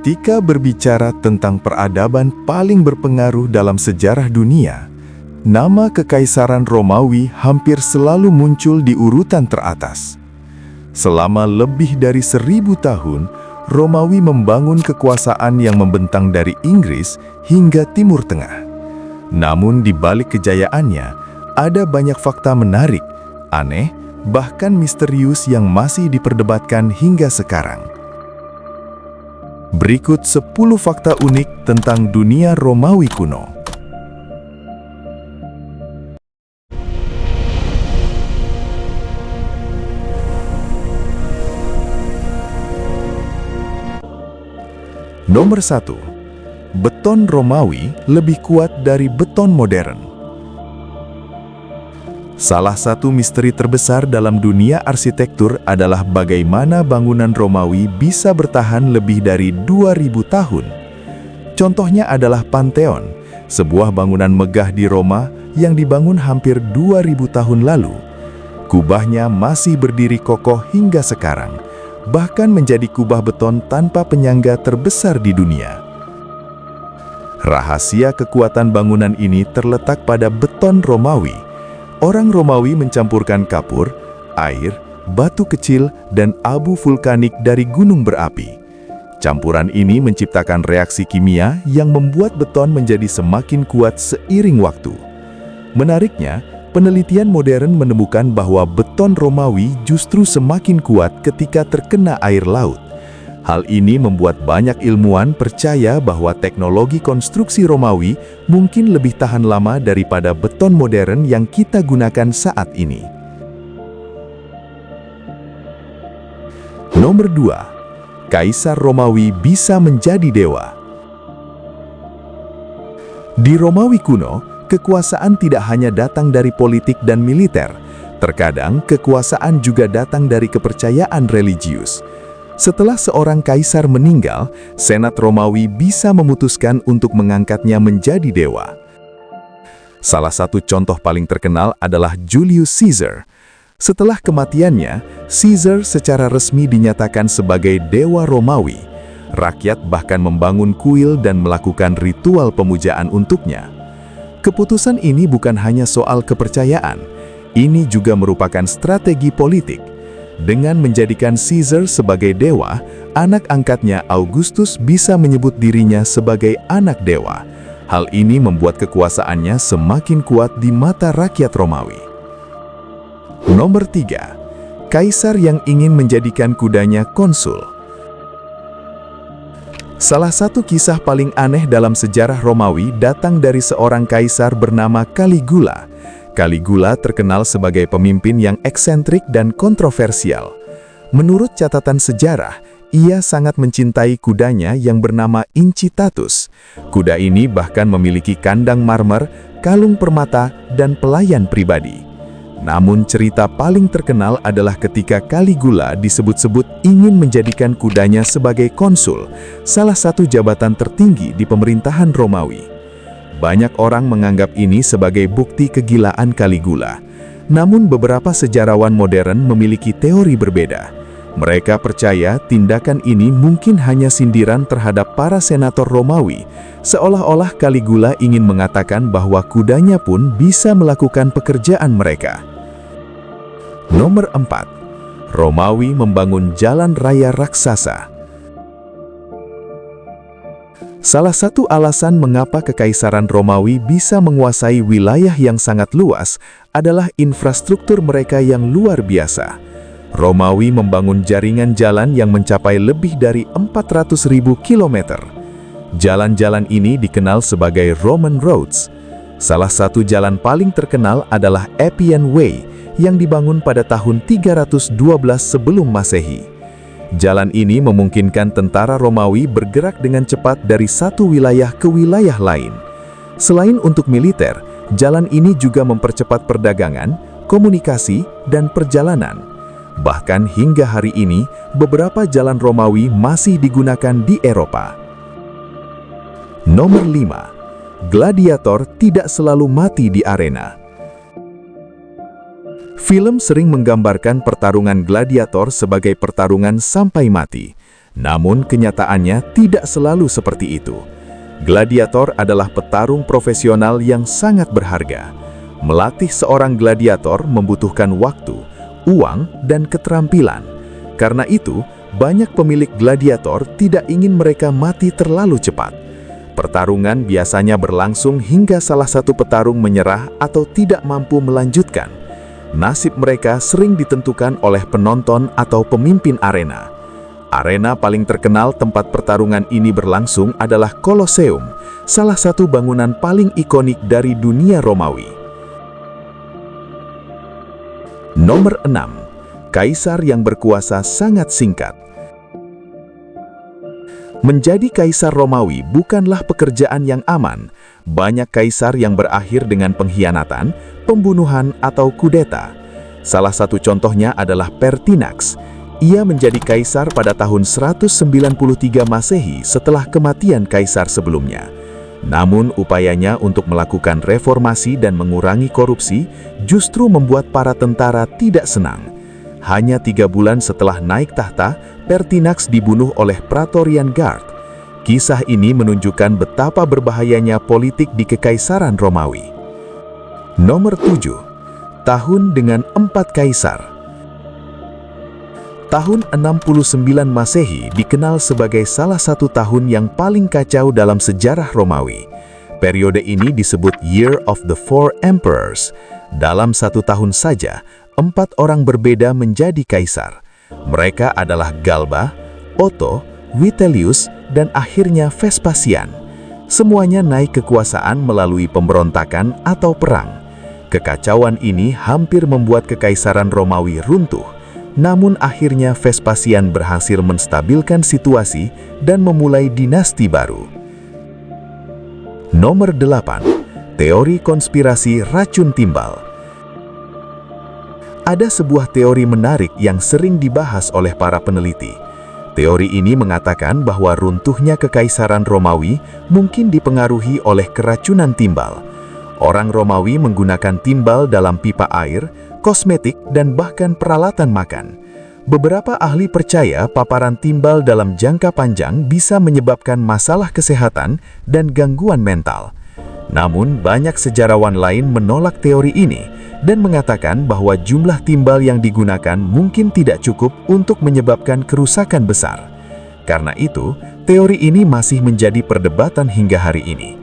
Ketika berbicara tentang peradaban paling berpengaruh dalam sejarah dunia, nama Kekaisaran Romawi hampir selalu muncul di urutan teratas. Selama lebih dari 1000 tahun, Romawi membangun kekuasaan yang membentang dari Inggris hingga Timur Tengah. Namun di balik kejayaannya, ada banyak fakta menarik, aneh, bahkan misterius yang masih diperdebatkan hingga sekarang. Berikut 10 fakta unik tentang dunia Romawi kuno. Nomor 1. Beton Romawi lebih kuat dari beton modern. Salah satu misteri terbesar dalam dunia arsitektur adalah bagaimana bangunan Romawi bisa bertahan lebih dari 2000 tahun. Contohnya adalah Pantheon, sebuah bangunan megah di Roma yang dibangun hampir 2000 tahun lalu. Kubahnya masih berdiri kokoh hingga sekarang, bahkan menjadi kubah beton tanpa penyangga terbesar di dunia. Rahasia kekuatan bangunan ini terletak pada beton Romawi. Orang Romawi mencampurkan kapur, air, batu kecil, dan abu vulkanik dari gunung berapi. Campuran ini menciptakan reaksi kimia yang membuat beton menjadi semakin kuat seiring waktu. Menariknya, penelitian modern menemukan bahwa beton Romawi justru semakin kuat ketika terkena air laut. Hal ini membuat banyak ilmuwan percaya bahwa teknologi konstruksi Romawi mungkin lebih tahan lama daripada beton modern yang kita gunakan saat ini. Nomor 2. Kaisar Romawi bisa menjadi dewa. Di Romawi kuno, kekuasaan tidak hanya datang dari politik dan militer. Terkadang, kekuasaan juga datang dari kepercayaan religius. Setelah seorang kaisar meninggal, Senat Romawi bisa memutuskan untuk mengangkatnya menjadi dewa. Salah satu contoh paling terkenal adalah Julius Caesar. Setelah kematiannya, Caesar secara resmi dinyatakan sebagai dewa Romawi. Rakyat bahkan membangun kuil dan melakukan ritual pemujaan untuknya. Keputusan ini bukan hanya soal kepercayaan, ini juga merupakan strategi politik. Dengan menjadikan Caesar sebagai dewa, anak angkatnya Augustus bisa menyebut dirinya sebagai anak dewa. Hal ini membuat kekuasaannya semakin kuat di mata rakyat Romawi. Nomor 3. Kaisar yang ingin menjadikan kudanya konsul. Salah satu kisah paling aneh dalam sejarah Romawi datang dari seorang kaisar bernama Caligula. Caligula terkenal sebagai pemimpin yang eksentrik dan kontroversial. Menurut catatan sejarah, ia sangat mencintai kudanya yang bernama Incitatus. Kuda ini bahkan memiliki kandang marmer, kalung permata, dan pelayan pribadi. Namun cerita paling terkenal adalah ketika Caligula disebut-sebut ingin menjadikan kudanya sebagai konsul, salah satu jabatan tertinggi di pemerintahan Romawi. Banyak orang menganggap ini sebagai bukti kegilaan Caligula. Namun beberapa sejarawan modern memiliki teori berbeda. Mereka percaya tindakan ini mungkin hanya sindiran terhadap para senator Romawi, seolah-olah Caligula ingin mengatakan bahwa kudanya pun bisa melakukan pekerjaan mereka. Nomor 4. Romawi membangun jalan raya raksasa. Salah satu alasan mengapa Kekaisaran Romawi bisa menguasai wilayah yang sangat luas adalah infrastruktur mereka yang luar biasa. Romawi membangun jaringan jalan yang mencapai lebih dari 400.000 kilometer. Jalan-jalan ini dikenal sebagai Roman Roads. Salah satu jalan paling terkenal adalah Appian Way yang dibangun pada tahun 312 sebelum Masehi. Jalan ini memungkinkan tentara Romawi bergerak dengan cepat dari satu wilayah ke wilayah lain. Selain untuk militer, jalan ini juga mempercepat perdagangan, komunikasi, dan perjalanan. Bahkan hingga hari ini, beberapa jalan Romawi masih digunakan di Eropa. Nomor 5. Gladiator tidak selalu mati di arena. Film sering menggambarkan pertarungan gladiator sebagai pertarungan sampai mati. Namun kenyataannya tidak selalu seperti itu. Gladiator adalah petarung profesional yang sangat berharga. Melatih seorang gladiator membutuhkan waktu, uang, dan keterampilan. Karena itu, banyak pemilik gladiator tidak ingin mereka mati terlalu cepat. Pertarungan biasanya berlangsung hingga salah satu petarung menyerah atau tidak mampu melanjutkan. Nasib mereka sering ditentukan oleh penonton atau pemimpin arena. Arena paling terkenal tempat pertarungan ini berlangsung adalah Colosseum, salah satu bangunan paling ikonik dari dunia Romawi. Nomor 6. Kaisar yang berkuasa sangat singkat. Menjadi kaisar Romawi bukanlah pekerjaan yang aman. Banyak kaisar yang berakhir dengan pengkhianatan, pembunuhan, atau kudeta. Salah satu contohnya adalah Pertinax. Ia menjadi kaisar pada tahun 193 Masehi setelah kematian kaisar sebelumnya. Namun upayanya untuk melakukan reformasi dan mengurangi korupsi justru membuat para tentara tidak senang. Hanya 3 bulan setelah naik tahta, Pertinax dibunuh oleh Praetorian Guard. Kisah ini menunjukkan betapa berbahayanya politik di Kekaisaran Romawi. Nomor 7. Tahun dengan 4 kaisar. Tahun 69 Masehi dikenal sebagai salah satu tahun yang paling kacau dalam sejarah Romawi. Periode ini disebut Year of the Four Emperors. Dalam satu tahun saja, 4 orang berbeda menjadi kaisar. Mereka adalah Galba, Otto, Vitellius, dan akhirnya Vespasian. Semuanya naik kekuasaan melalui pemberontakan atau perang. Kekacauan ini hampir membuat Kekaisaran Romawi runtuh. Namun akhirnya Vespasian berhasil menstabilkan situasi dan memulai dinasti baru. Nomor 8. Teori konspirasi racun timbal. Ada sebuah teori menarik yang sering dibahas oleh para peneliti. Teori ini mengatakan bahwa runtuhnya Kekaisaran Romawi mungkin dipengaruhi oleh keracunan timbal. Orang Romawi menggunakan timbal dalam pipa air, kosmetik, dan bahkan peralatan makan. Beberapa ahli percaya paparan timbal dalam jangka panjang bisa menyebabkan masalah kesehatan dan gangguan mental. Namun, banyak sejarawan lain menolak teori ini dan mengatakan bahwa jumlah timbal yang digunakan mungkin tidak cukup untuk menyebabkan kerusakan besar. Karena itu, teori ini masih menjadi perdebatan hingga hari ini.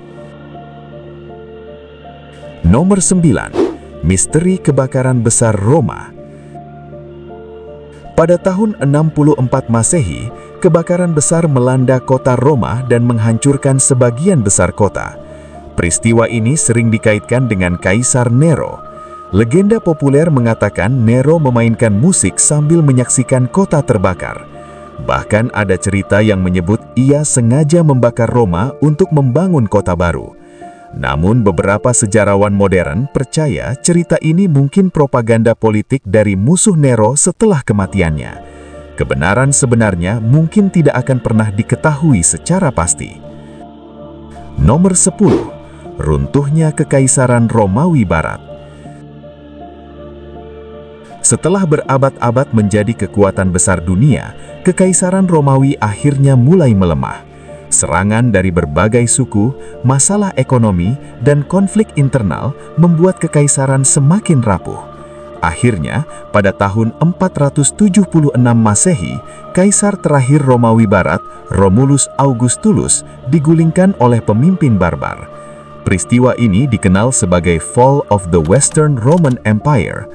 Nomor 9. Misteri kebakaran besar Roma. Pada tahun 64 Masehi, kebakaran besar melanda kota Roma dan menghancurkan sebagian besar kota. Peristiwa ini sering dikaitkan dengan Kaisar Nero. Legenda populer mengatakan Nero memainkan musik sambil menyaksikan kota terbakar. Bahkan ada cerita yang menyebut ia sengaja membakar Roma untuk membangun kota baru. Namun beberapa sejarawan modern percaya cerita ini mungkin propaganda politik dari musuh Nero setelah kematiannya. Kebenaran sebenarnya mungkin tidak akan pernah diketahui secara pasti. Nomor 10. Runtuhnya Kekaisaran Romawi Barat. Setelah berabad-abad menjadi kekuatan besar dunia, Kekaisaran Romawi akhirnya mulai melemah. Serangan dari berbagai suku, masalah ekonomi, dan konflik internal membuat Kekaisaran semakin rapuh. Akhirnya, pada tahun 476 Masehi, Kaisar terakhir Romawi Barat, Romulus Augustulus, digulingkan oleh pemimpin barbar. Peristiwa ini dikenal sebagai Fall of the Western Roman Empire.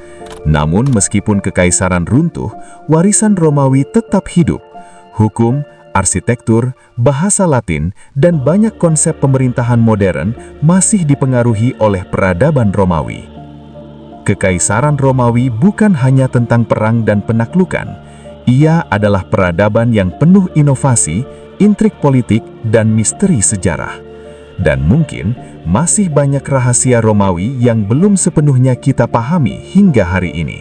Namun meskipun kekaisaran runtuh, warisan Romawi tetap hidup. Hukum, arsitektur, bahasa Latin, dan banyak konsep pemerintahan modern masih dipengaruhi oleh peradaban Romawi. Kekaisaran Romawi bukan hanya tentang perang dan penaklukan. Ia adalah peradaban yang penuh inovasi, intrik politik, dan misteri sejarah. Dan mungkin masih banyak rahasia Romawi yang belum sepenuhnya kita pahami hingga hari ini.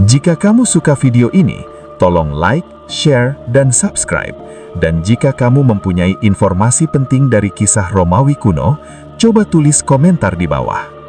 Jika kamu suka video ini, tolong like, share, dan subscribe. Dan jika kamu mempunyai informasi penting dari kisah Romawi kuno, coba tulis komentar di bawah.